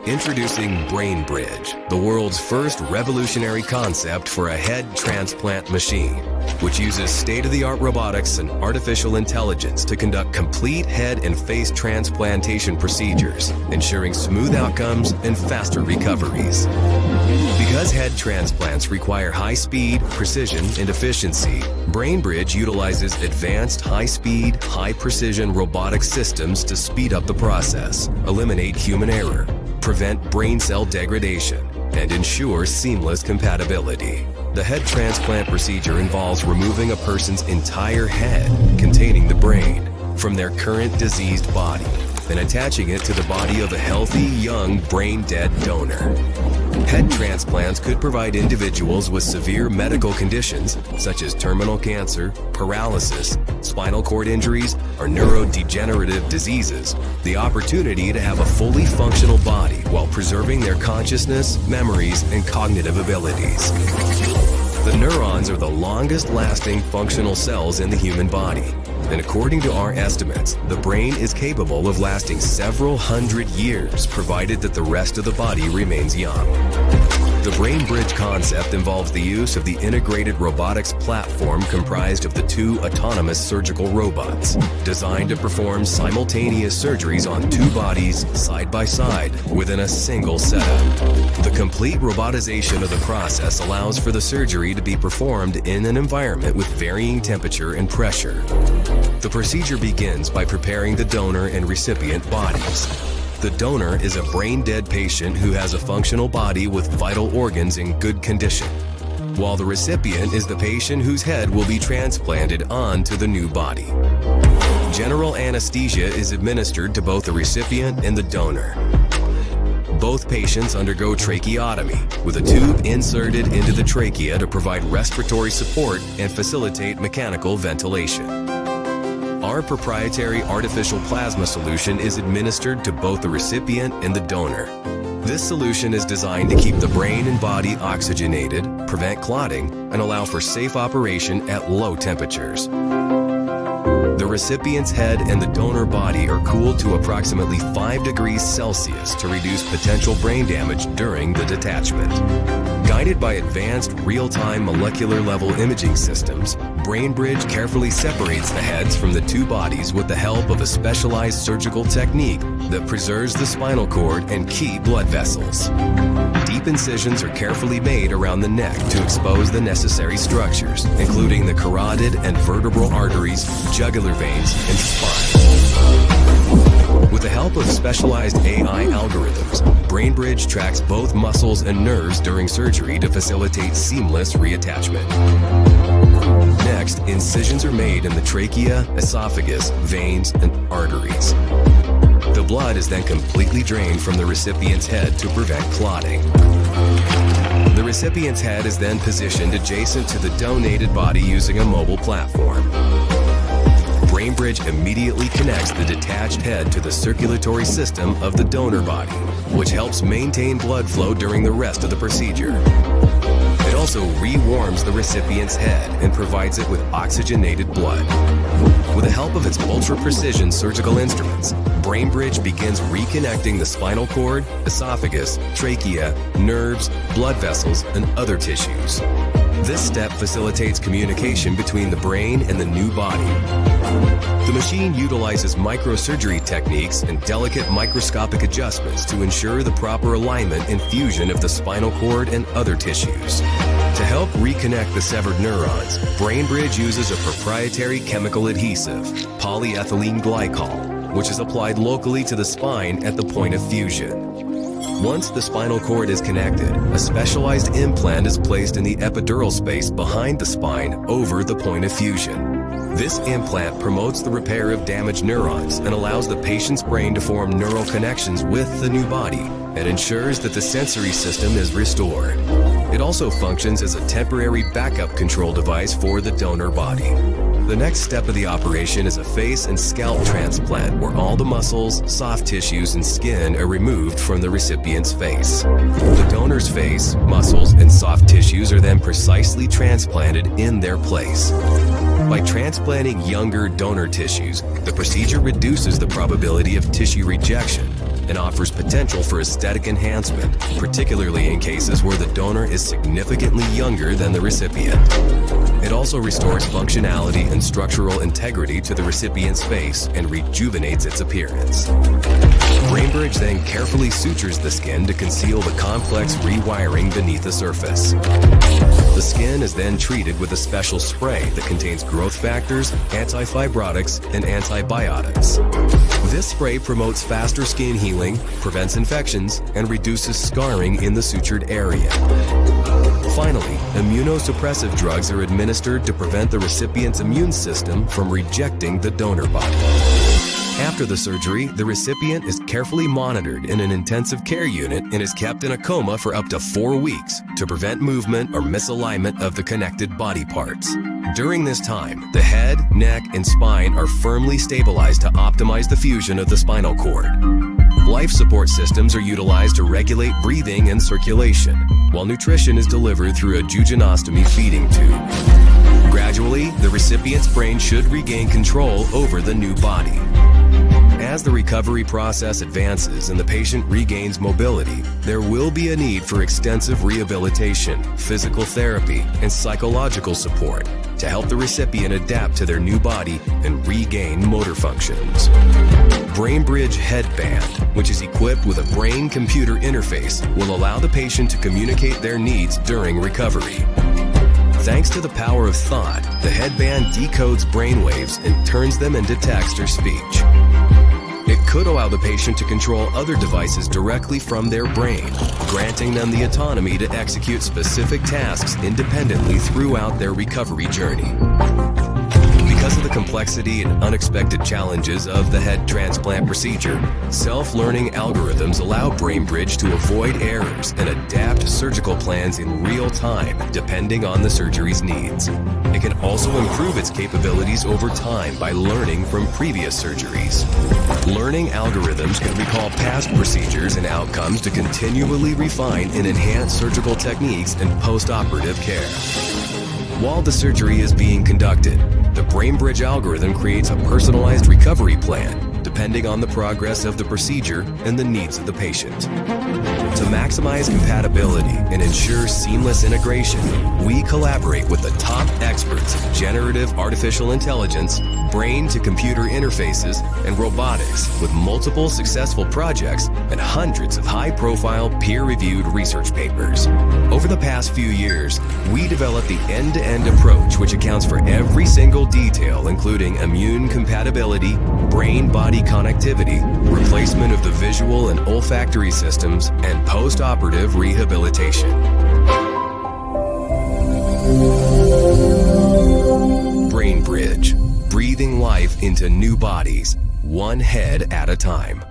Introducing Brain Bridge, the world's first revolutionary concept for a head transplant machine, which uses state-of-the-art robotics and artificial intelligence to conduct complete head and face transplantation procedures, ensuring smooth outcomes and faster recoveries. Because head transplants require high speed, precision, and efficiency, Brain Bridge utilizes advanced high-speed, high-precision robotic systems to speed up the process, eliminate human error, prevent brain cell degradation, and ensure seamless compatibility. The head transplant procedure involves removing a person's entire head containing the brain from their current diseased body and attaching it to the body of a healthy, young, brain-dead donor. Head transplants could provide individuals with severe medical conditions such as terminal cancer, paralysis, spinal cord injuries, or neurodegenerative diseases the opportunity to have a fully functional body while preserving their consciousness, memories, and cognitive abilities. The neurons are the longest-lasting functional cells in the human body, and according to our estimates, the brain is capable of lasting several hundred years provided that the rest of the body remains young. The Brain Bridge concept involves the use of the integrated robotics platform comprised of the two autonomous surgical robots, designed to perform simultaneous surgeries on two bodies side by side within a single setup. The complete robotization of the process allows for the surgery to be performed in an environment with varying temperature and pressure. The procedure begins by preparing the donor and recipient bodies. The donor is a brain-dead patient who has a functional body with vital organs in good condition, while the recipient is the patient whose head will be transplanted onto the new body. General anesthesia is administered to both the recipient and the donor. Both patients undergo tracheotomy, with a tube inserted into the trachea to provide respiratory support and facilitate mechanical ventilation. Our proprietary artificial plasma solution is administered to both the recipient and the donor. This solution is designed to keep the brain and body oxygenated, prevent clotting, and allow for safe operation at low temperatures. The recipient's head and the donor body are cooled to approximately 5 degrees Celsius to reduce potential brain damage during the detachment. Guided by advanced real-time molecular level imaging systems, Brain Bridge carefully separates the heads from the two bodies with the help of a specialized surgical technique that preserves the spinal cord and key blood vessels. Deep incisions are carefully made around the neck to expose the necessary structures, including the carotid and vertebral arteries, jugular veins, and spine. With the help of specialized AI algorithms, Brain Bridge tracks both muscles and nerves during surgery to facilitate seamless reattachment. Next, incisions are made in the trachea, esophagus, veins, and arteries. The blood is then completely drained from the recipient's head to prevent clotting. The recipient's head is then positioned adjacent to the donated body using a mobile platform. Brain Bridge immediately connects the detached head to the circulatory system of the donor body, which helps maintain blood flow during the rest of the procedure. It also re-warms the recipient's head and provides it with oxygenated blood. With the help of its ultra-precision surgical instruments, Brain Bridge begins reconnecting the spinal cord, esophagus, trachea, nerves, blood vessels, and other tissues. This step facilitates communication between the brain and the new body. The machine utilizes microsurgery techniques and delicate microscopic adjustments to ensure the proper alignment and fusion of the spinal cord and other tissues. To help reconnect the severed neurons, Brain Bridge uses a proprietary chemical adhesive, polyethylene glycol, which is applied locally to the spine at the point of fusion. Once the spinal cord is connected, a specialized implant is placed in the epidural space behind the spine over the point of fusion. This implant promotes the repair of damaged neurons and allows the patient's brain to form neural connections with the new body and ensures that the sensory system is restored. It also functions as a temporary backup control device for the donor body. The next step of the operation is a face and scalp transplant where all the muscles, soft tissues, and skin are removed from the recipient's face. The donor's face, muscles, and soft tissues are then precisely transplanted in their place. By transplanting younger donor tissues, the procedure reduces the probability of tissue rejection and offers potential for aesthetic enhancement, particularly in cases where the donor is significantly younger than the recipient. It also restores functionality and structural integrity to the recipient's face and rejuvenates its appearance. BrainBridge then carefully sutures the skin to conceal the complex rewiring beneath the surface. The skin is then treated with a special spray that contains growth factors, anti-fibrotics, and antibiotics. This spray promotes faster skin healing, prevents infections, and reduces scarring in the sutured area. Finally, immunosuppressive drugs are administered to prevent the recipient's immune system from rejecting the donor body. After the surgery, the recipient is carefully monitored in an intensive care unit and is kept in a coma for up to 4 weeks to prevent movement or misalignment of the connected body parts. During this time, the head, neck, and spine are firmly stabilized to optimize the fusion of the spinal cord. Life support systems are utilized to regulate breathing and circulation, while nutrition is delivered through a jejunostomy feeding tube. Gradually, the recipient's brain should regain control over the new body. As the recovery process advances and the patient regains mobility, there will be a need for extensive rehabilitation, physical therapy, and psychological support to help the recipient adapt to their new body and regain motor functions. BrainBridge Headband, which is equipped with a brain-computer interface, will allow the patient to communicate their needs during recovery. Thanks to the power of thought, the headband decodes brainwaves and turns them into text or speech. It could allow the patient to control other devices directly from their brain, granting them the autonomy to execute specific tasks independently throughout their recovery journey. Because of the complexity and unexpected challenges of the head transplant procedure, self-learning algorithms allow BrainBridge to avoid errors and adapt surgical plans in real time, depending on the surgery's needs. It can also improve its capabilities over time by learning from previous surgeries. Learning algorithms can recall past procedures and outcomes to continually refine and enhance surgical techniques and post-operative care. While the surgery is being conducted, the BrainBridge algorithm creates a personalized recovery plan depending on the progress of the procedure and the needs of the patient. To maximize compatibility and ensure seamless integration, we collaborate with the top experts in generative artificial intelligence, brain-to-computer interfaces, and robotics, with multiple successful projects and hundreds of high-profile peer-reviewed research papers. Over the past few years, we developed the end-to-end approach, which accounts for every single detail, including immune compatibility, brain-body connectivity, replacement of the visual and olfactory systems, and post-operative rehabilitation. BrainBridge, breathing life into new bodies, one head at a time.